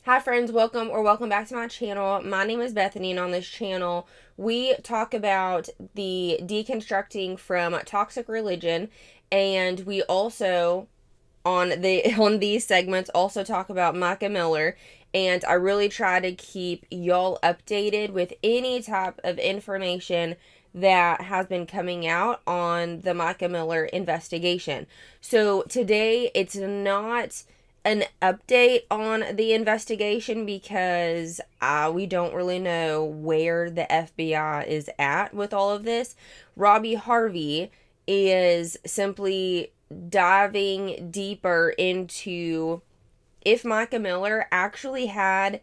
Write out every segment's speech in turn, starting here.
Hi friends, welcome back to my channel. My name is Bethany, and on this channel we talk about the deconstructing from toxic religion, and we also on these segments also talk about Mica Miller, and I really try to keep y'all updated with any type of information that has been coming out on the Mica Miller investigation. So today it's not an update on the investigation because we don't really know where the FBI is at with all of this. Robbie Harvey is simply diving deeper into if Mica Miller actually had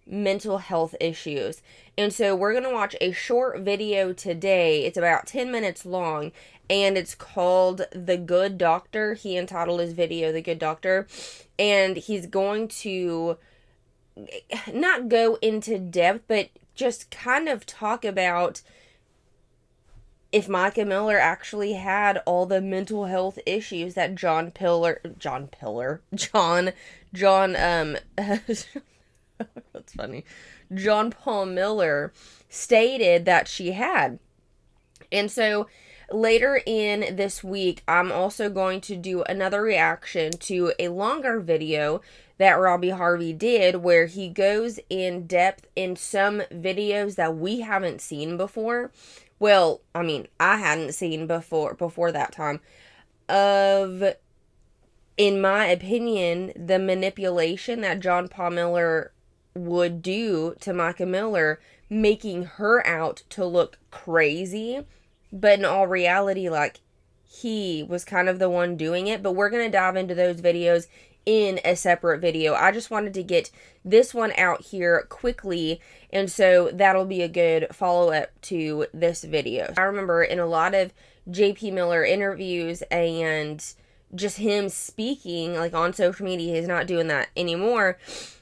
mental health issues. And so we're going to watch a short video today. It's about 10 minutes long, and it's called The Good Doctor. He entitled his video The Good Doctor, and he's going to not go into depth, but just kind of talk about if Mica Miller actually had all the mental health issues that John that's funny, John Paul Miller stated that she had. And so later in this week, I'm also going to do another reaction to a longer video that Robbie Harvey did where he goes in depth in some videos that we haven't seen before. Well, I mean, I hadn't seen before that time of, in my opinion, the manipulation that John Paul Miller would do to Mica Miller, making her out to look crazy, but in all reality, like, he was kind of the one doing it. But we're going to dive into those videos in a separate video. I just wanted to get this one out here quickly, and so that'll be a good follow-up to this video. I remember in a lot of JP Miller interviews and just him speaking like on social media, he's not doing that anymore,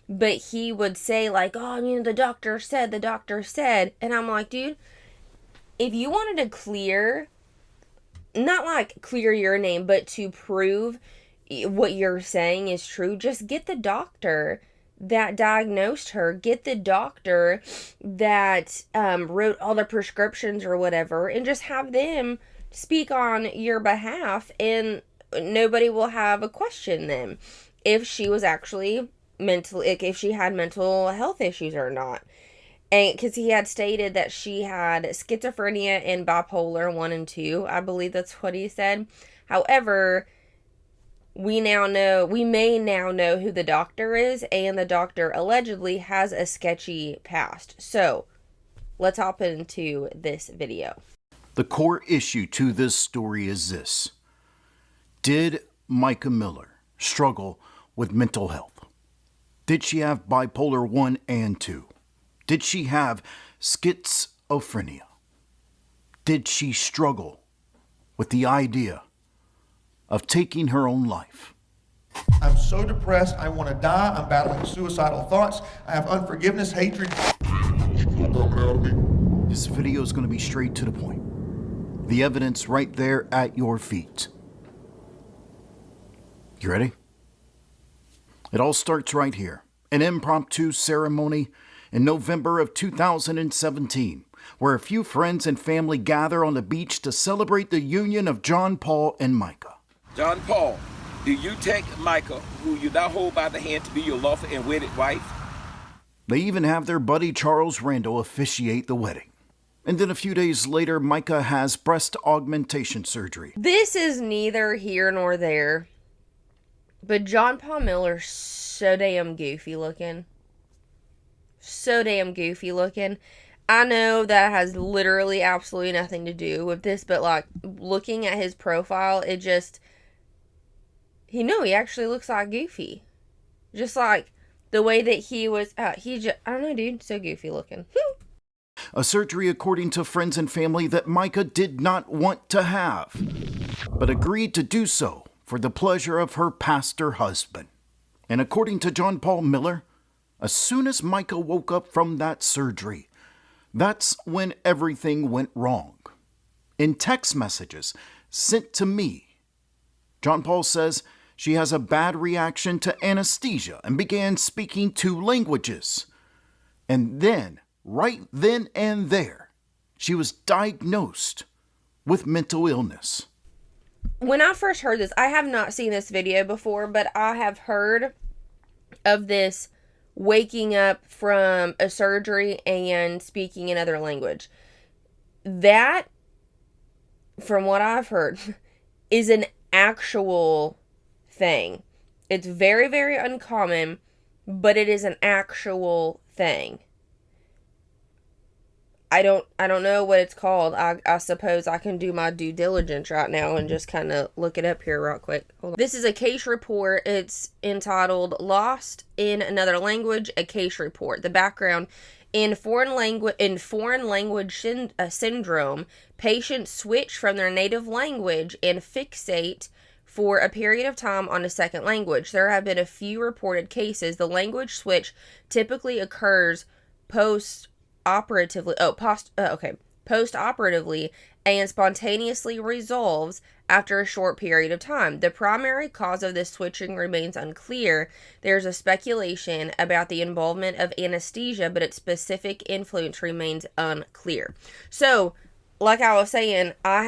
but he would say like, oh, the doctor said, and I'm like, dude, if you wanted to clear, not like clear your name, but to prove what you're saying is true, just get the doctor that diagnosed her, get the doctor that wrote all the prescriptions or whatever, and just have them speak on your behalf, and nobody will have a question then if she was actually if she had mental health issues or not. And because he had stated that she had schizophrenia and bipolar 1 and 2, I believe that's what he said. However, we may now know who the doctor is, and the doctor allegedly has a sketchy past. So let's hop into this video. The core issue to this story is this: did Mica Miller struggle with mental health? Did she have bipolar 1 and 2? Did she have schizophrenia? Did she struggle with the idea of taking her own life? I'm so depressed, I want to die. I'm battling suicidal thoughts. I have unforgiveness, hatred. This video is going to be straight to the point. The evidence right there at your feet. You ready? It all starts right here. An impromptu ceremony in November of 2017, where a few friends and family gather on the beach to celebrate the union of John Paul and Mica. John Paul, do you take Mica, who you now hold by the hand, to be your lawful and wedded wife? They even have their buddy Charles Randall officiate the wedding. And then a few days later, Mica has breast augmentation surgery. This is neither here nor there, but John Paul Miller's so damn goofy looking. So damn goofy looking. I know that has literally absolutely nothing to do with this, but like looking at his profile, it just, he actually looks like Goofy. Just like the way that he was, I don't know, dude, so goofy looking. A surgery, according to friends and family, that Mica did not want to have, but agreed to do so for the pleasure of her pastor husband. And according to John Paul Miller, as soon as Mica woke up from that surgery, that's when everything went wrong. In text messages sent to me, John Paul says she has a bad reaction to anesthesia and began speaking 2 languages. And then, right then and there, she was diagnosed with mental illness. When I first heard this, I have not seen this video before, but I have heard of this waking up from a surgery and speaking another language. That, from what I've heard, is an actual thing. It's very, very uncommon, but it is an actual thing. I don't know what it's called. I suppose I can do my due diligence right now and just kind of look it up here real quick. Hold on. This is a case report. It's entitled Lost in Another Language, a Case Report. The background: in foreign language syndrome, patients switch from their native language and fixate for a period of time on a second language. There have been a few reported cases. The language switch typically occurs post-operatively and spontaneously resolves after a short period of time. The primary cause of this switching remains unclear. There's a speculation about the involvement of anesthesia, but its specific influence remains unclear. So, like I was saying, I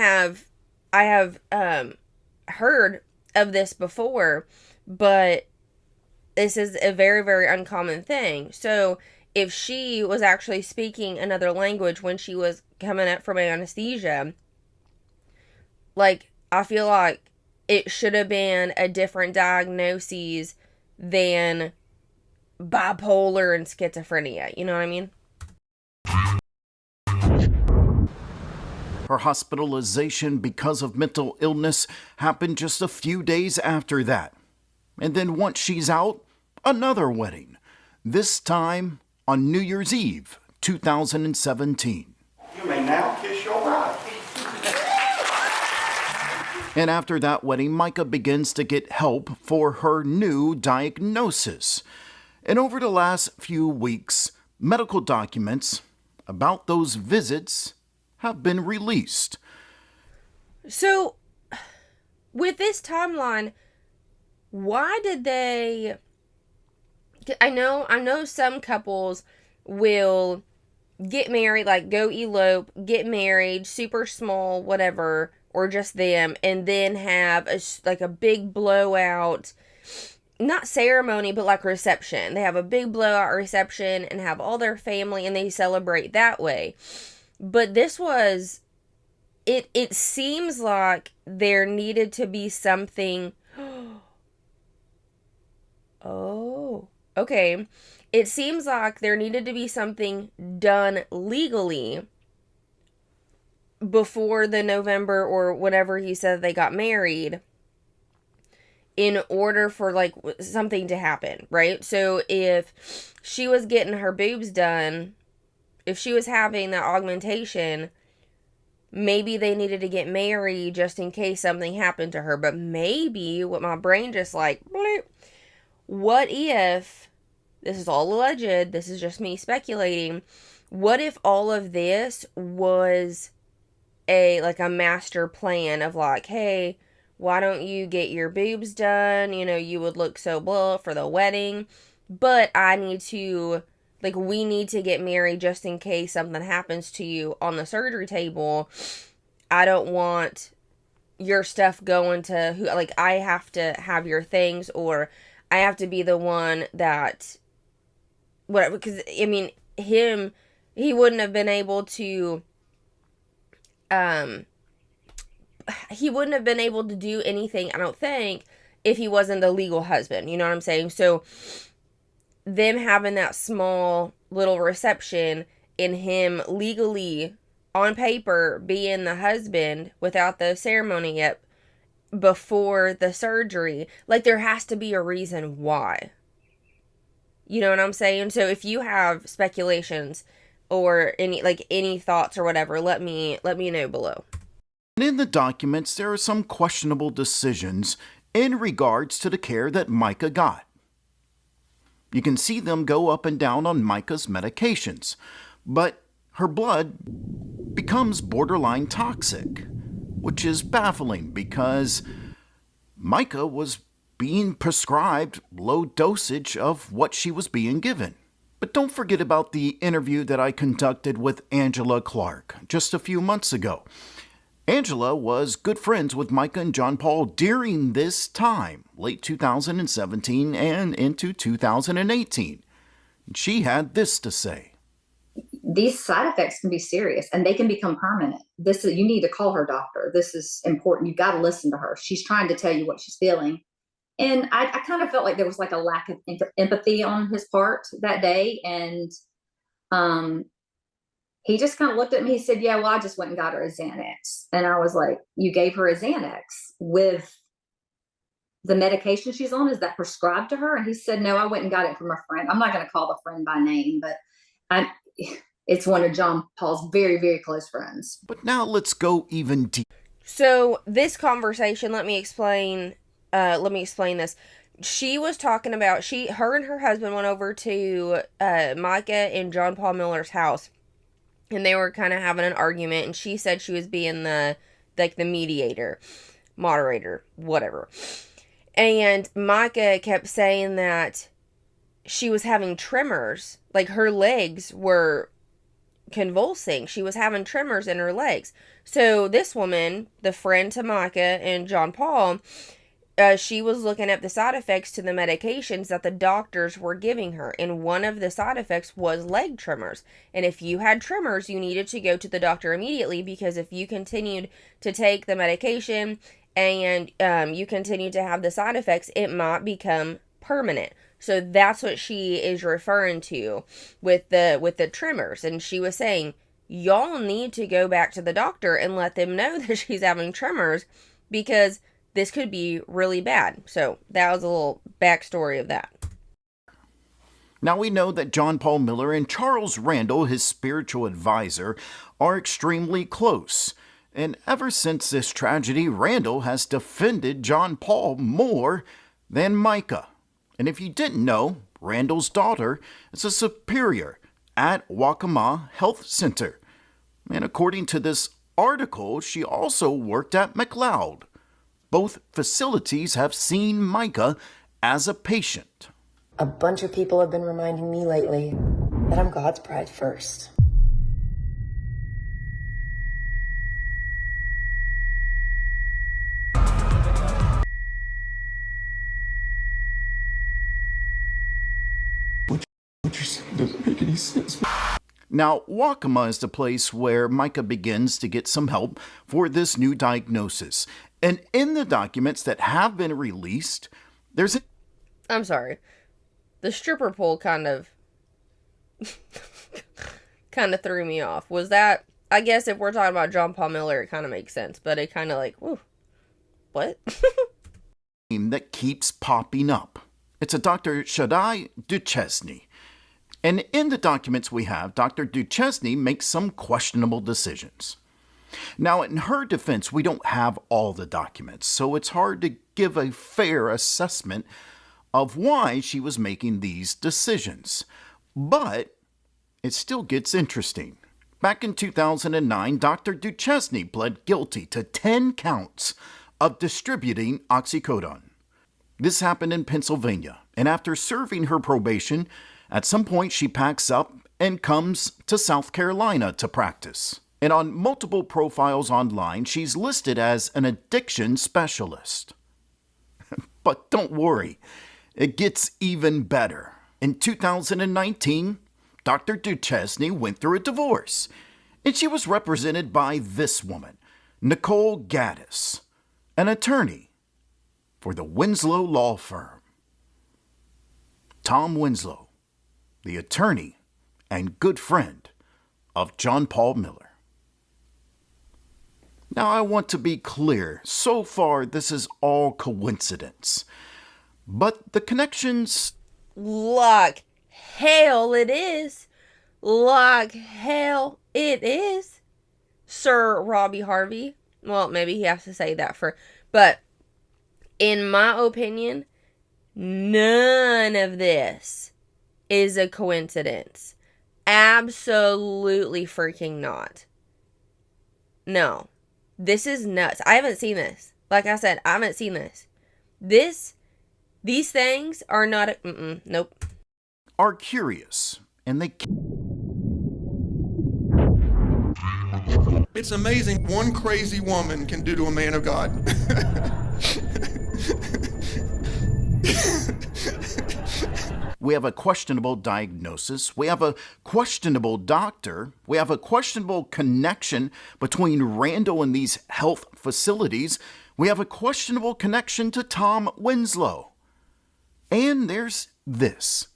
have heard of this before, but this is a very, very uncommon thing. So, if she was actually speaking another language when she was coming up from anesthesia, like, I feel like it should have been a different diagnosis than bipolar and schizophrenia. You know what I mean? Her hospitalization because of mental illness happened just a few days after that. And then once she's out, another wedding. This time on New Year's Eve, 2017. You may now kiss your bride. And after that wedding, Mica begins to get help for her new diagnosis. And over the last few weeks, medical documents about those visits have been released. So, with this timeline, why did they... I know some couples will get married, like go elope, get married, super small, whatever, or just them, and then have a big blowout, not ceremony, but like reception. They have a big blowout reception and have all their family and they celebrate that way. But this was, it seems like there needed to be something. Oh, okay. It seems like there needed to be something done legally before the November or whenever he said they got married in order for like something to happen, right? So if she was getting her boobs done, if she was having that augmentation, maybe they needed to get married just in case something happened to her. But maybe what my brain just like, bleep, what if, this is all alleged, this is just me speculating, what if all of this was a master plan of like, hey, why don't you get your boobs done? You know, you would look so blah for the wedding, but we need to get married just in case something happens to you on the surgery table. I don't want your stuff going to who, like, I have to have your things, or I have to be the one that, whatever, because, I mean, he wouldn't have been able to, do anything, I don't think, if he wasn't the legal husband, you know what I'm saying? So, them having that small little reception and him legally, on paper, being the husband without the ceremony yet, before the surgery, like, there has to be a reason why. You know what I'm saying? So if you have speculations or any thoughts or whatever, let me know below. And in the documents, there are some questionable decisions in regards to the care that Mica got. You can see them go up and down on Mica's medications, but her blood becomes borderline toxic, which is baffling because Mica was being prescribed low dosage of what she was being given. But don't forget about the interview that I conducted with Angela Clark just a few months ago. Angela was good friends with Mica and John Paul during this time, late 2017 and into 2018. She had this to say. These side effects can be serious and they can become permanent. You need to call her doctor. This is important. You've got to listen to her. She's trying to tell you what she's feeling. And I kind of felt like there was like a lack of empathy on his part that day. And he just kind of looked at me. He said, yeah, well, I just went and got her a Xanax. And I was like, you gave her a Xanax with the medication she's on? Is that prescribed to her? And he said, no, I went and got it from a friend. I'm not going to call the friend by name, but it's one of John Paul's very, very close friends. But now let's go even deeper. So this conversation, let me explain this. She was talking about, her and her husband went over to Mica and John Paul Miller's house, and they were kind of having an argument, and she said she was being the mediator, moderator, whatever. And Mica kept saying that she was having tremors, like her legs were convulsing. She was having tremors in her legs. So this woman, the friend to Mica and John Paul, she was looking at the side effects to the medications that the doctors were giving her. And one of the side effects was leg tremors. And if you had tremors, you needed to go to the doctor immediately, because if you continued to take the medication and you continue to have the side effects, it might become permanent. So that's what she is referring to with the tremors. And she was saying, y'all need to go back to the doctor and let them know that she's having tremors, because this could be really bad. So that was a little backstory of that. Now we know that John Paul Miller and Charles Randall, his spiritual advisor, are extremely close. And ever since this tragedy, Randall has defended John Paul more than Mica. And if you didn't know, Randall's daughter is a superior at Waccamaw Health Center. And according to this article, she also worked at McLeod. Both facilities have seen Mica as a patient. A bunch of people have been reminding me lately that I'm God's bride first. Doesn't make any sense. Now, Waccamaw is the place where Mica begins to get some help for this new diagnosis. And in the documents that have been released, I'm sorry. The stripper pole kind of threw me off. Was that, I guess if we're talking about John Paul Miller, it kind of makes sense. But it kind of like, whew, what? that keeps popping up. It's a Dr. Shaddai Duchesne. And in the documents we have, Dr. Duchesne makes some questionable decisions. Now, in her defense, we don't have all the documents, so it's hard to give a fair assessment of why she was making these decisions. But it still gets interesting. Back in 2009, Dr. Duchesne pled guilty to 10 counts of distributing oxycodone. This happened in Pennsylvania, and after serving her probation, at some point she packs up and comes to South Carolina to practice. And on multiple profiles online, she's listed as an addiction specialist. But don't worry, it gets even better. In 2019, Dr. Duchesne went through a divorce, and she was represented by this woman, Nicole Gaddis, an attorney for the Winslow Law Firm. Tom Winslow, the attorney and good friend of John Paul Miller. Now, I want to be clear. So far, this is all coincidence. But the connections... Like hell it is. Like hell it is. Sir Robbie Harvey. Well, maybe he has to say that for... But, in my opinion, none of this is a coincidence. Absolutely freaking not. No. This is nuts. I haven't seen this. Like I said, I haven't seen this. This These things are not, nope. are curious, and they It's amazing one crazy woman can do to a man of God. We have a questionable diagnosis. We have a questionable doctor. We have a questionable connection between Randall and these health facilities. We have a questionable connection to Tom Winslow. And there's this.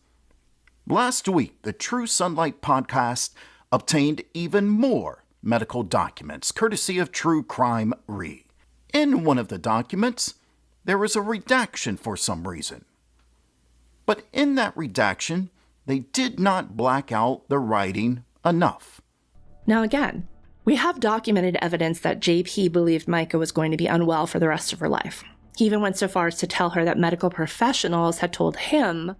Last week, the True Sunlight podcast obtained even more medical documents, courtesy of True Crime Re. In one of the documents, there was a redaction for some reason. But in that redaction, they did not black out the writing enough. Now again, we have documented evidence that JP believed Mica was going to be unwell for the rest of her life. He even went so far as to tell her that medical professionals had told him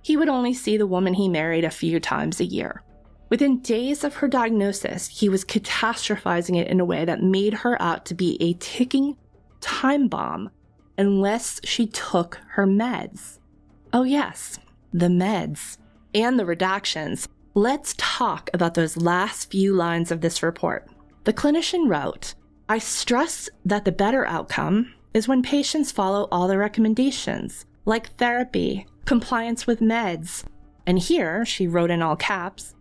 he would only see the woman he married a few times a year. Within days of her diagnosis, he was catastrophizing it in a way that made her out to be a ticking time bomb unless she took her meds. Oh yes, the meds and the redactions. Let's talk about those last few lines of this report. The clinician wrote, "I stress that the better outcome is when patients follow all the recommendations, like therapy, compliance with meds." And here, she wrote in all caps,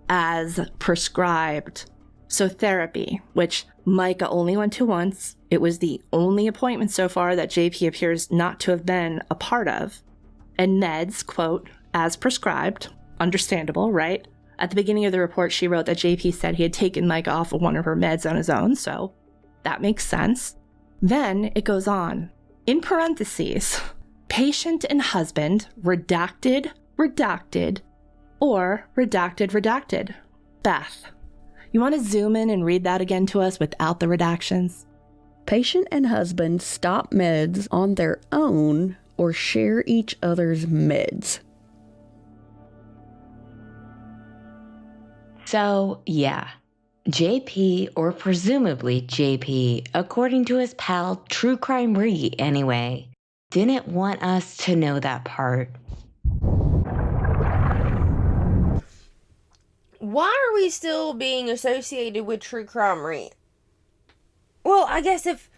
"as prescribed." So therapy, which Mica only went to once, it was the only appointment so far that JP appears not to have been a part of. And meds, quote, "as prescribed." Understandable, right? At the beginning of the report, she wrote that JP said he had taken Mica off of one of her meds on his own, so that makes sense. Then it goes on. In parentheses, patient and husband, redacted, redacted, or redacted, redacted. Beth, you want to zoom in and read that again to us without the redactions? Patient and husband stop meds on their own or share each other's meds. So, yeah, JP, or presumably JP, according to his pal True Crime Re anyway, didn't want us to know that part. Why are we still being associated with True Crime Re? Well, I guess if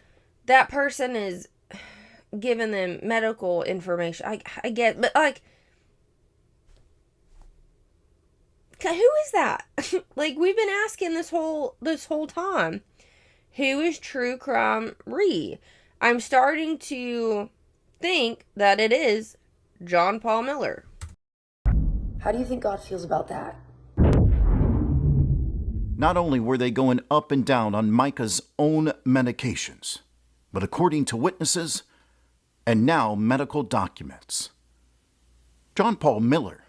that person is giving them medical information, I get, but like, who is that? Like, we've been asking this whole time, who is True Crime Re? I'm starting to think that it is John Paul Miller. How do you think God feels about that? Not only were they going up and down on Mica's own medications, but according to witnesses and now medical documents, John Paul Miller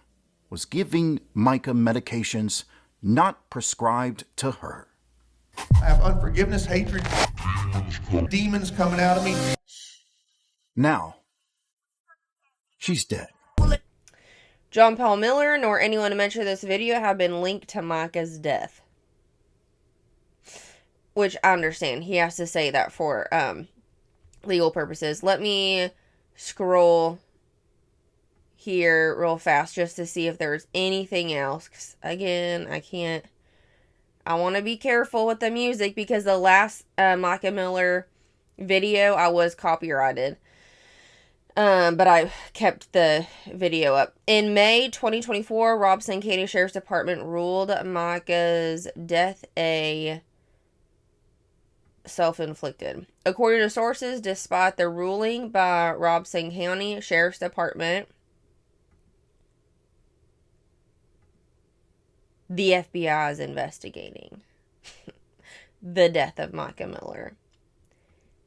was giving Mica medications not prescribed to her. I have unforgiveness, hatred, demons coming out of me. Now, she's dead. John Paul Miller nor anyone mentioned this video have been linked to Mica's death. Which I understand. He has to say that for legal purposes. Let me scroll here real fast just to see if there's anything else. 'Cause again, I want to be careful with the music because the last Mica Miller video, I was copyrighted. But I kept the video up. In May 2024, Robeson County Sheriff's Department ruled Mica's death a self-inflicted. According to sources, despite the ruling by Robeson County Sheriff's Department, the FBI is investigating the death of Mica Miller.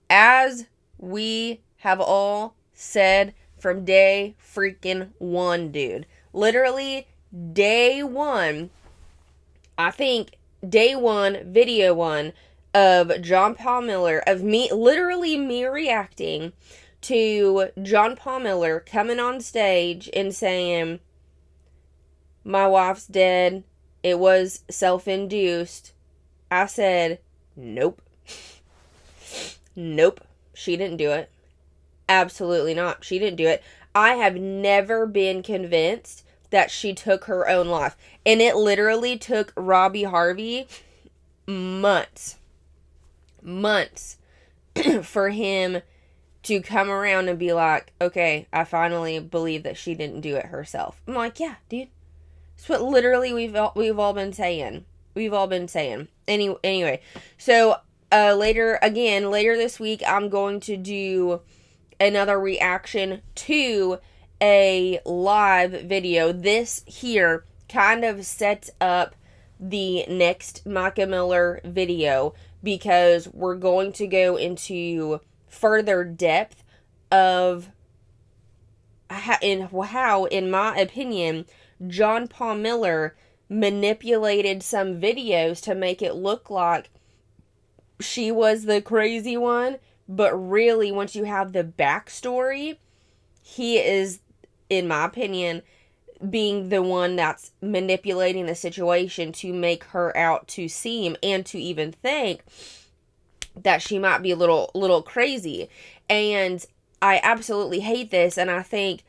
As we have all said from day freaking one, dude. Literally day one. I think day one, video one of John Paul Miller, of me reacting to John Paul Miller coming on stage and saying, "My wife's dead. It was self-induced." I said, nope. Nope. She didn't do it. Absolutely not. She didn't do it. I have never been convinced that she took her own life. And it literally took Robbie Harvey months for him to come around and be like, okay, I finally believe that she didn't do it herself. I'm like, yeah, dude. That's what literally we've all been saying. We've all been saying. Anyway, so later this week, I'm going to do another reaction to a live video. This here kind of sets up the next Mica Miller video, because we're going to go into further depth of how, in my opinion, John Paul Miller manipulated some videos to make it look like she was the crazy one, but really, once you have the backstory, he is, in my opinion, being the one that's manipulating the situation to make her out to seem and to even think that she might be a little crazy. And I absolutely hate this, and I think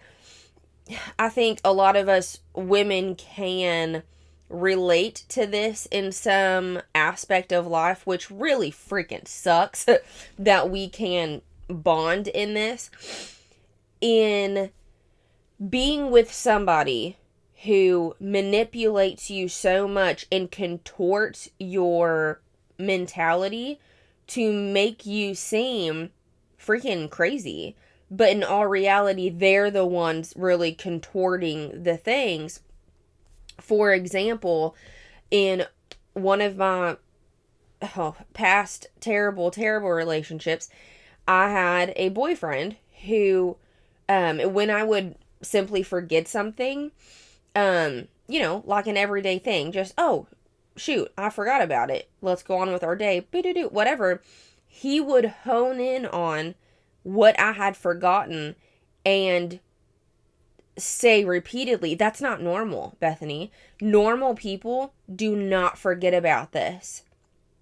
a lot of us women can relate to this in some aspect of life, which really freaking sucks that we can bond in this. In being with somebody who manipulates you so much and contorts your mentality to make you seem freaking crazy, but in all reality, they're the ones really contorting the things. For example, in one of my past terrible relationships, I had a boyfriend who, when I would simply forget something, like an everyday thing, just, oh, shoot, I forgot about it, let's go on with our day, whatever, he would hone in on what I had forgotten and say repeatedly, that's not normal, Bethany. Normal people do not forget about this.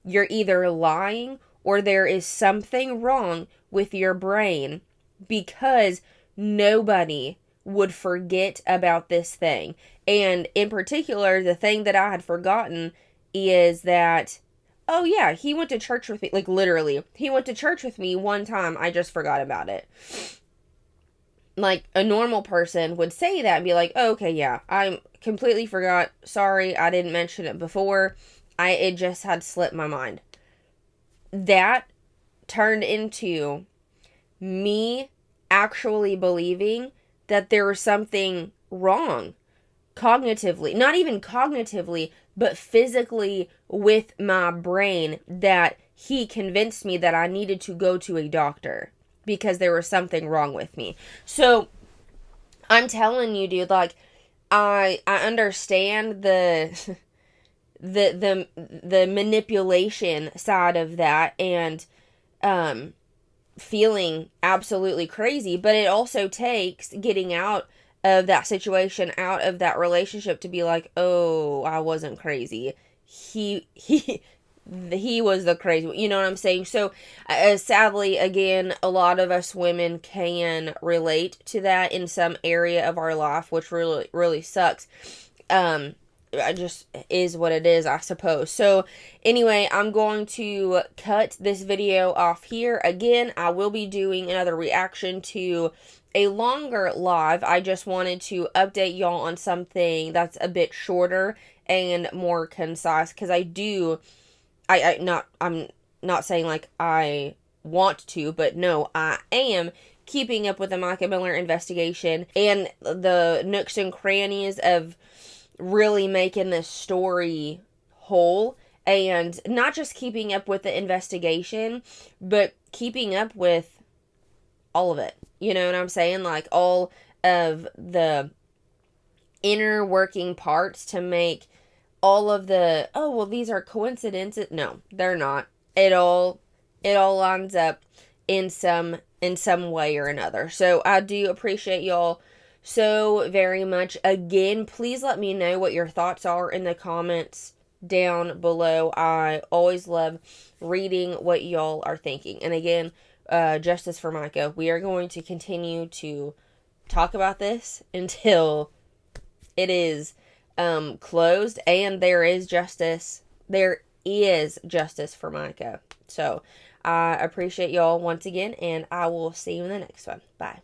You're either lying or there is something wrong with your brain, because nobody would forget about this thing. And in particular, the thing that I had forgotten is that, oh yeah, he went to church with me. Like, literally, he went to church with me one time. I just forgot about it. Like, a normal person would say that and be like, oh, okay, yeah, I completely forgot. Sorry, I didn't mention it before. It just had slipped my mind. That turned into me actually believing that there was something wrong cognitively, not even cognitively, but physically with my brain, that he convinced me that I needed to go to a doctor because there was something wrong with me. So I'm telling you, dude, like, I understand the manipulation side of that, and feeling absolutely crazy, but it also takes getting out of that situation, out of that relationship, to be like, oh, I wasn't crazy. He was the crazy one. You know what I'm saying? So, sadly, again, a lot of us women can relate to that in some area of our life, which really, really sucks. It just is what it is, I suppose. So, anyway, I'm going to cut this video off here. Again, I will be doing another reaction to a longer live. I just wanted to update y'all on something that's a bit shorter and more concise, because I'm not saying like I want to, but no, I am keeping up with the Mica Miller investigation and the nooks and crannies of really making this story whole, and not just keeping up with the investigation, but keeping up with all of it. You know what I'm saying? Like, all of the inner working parts to make all of the, oh, well, these are coincidences. No, they're not. It all lines up in some way or another. So I do appreciate y'all so very much. Again, please let me know what your thoughts are in the comments down below. I always love reading what y'all are thinking. And again, justice for Mica. We are going to continue to talk about this until it is closed and there is justice. There is justice for Mica. So I appreciate y'all once again, and I will see you in the next one. Bye.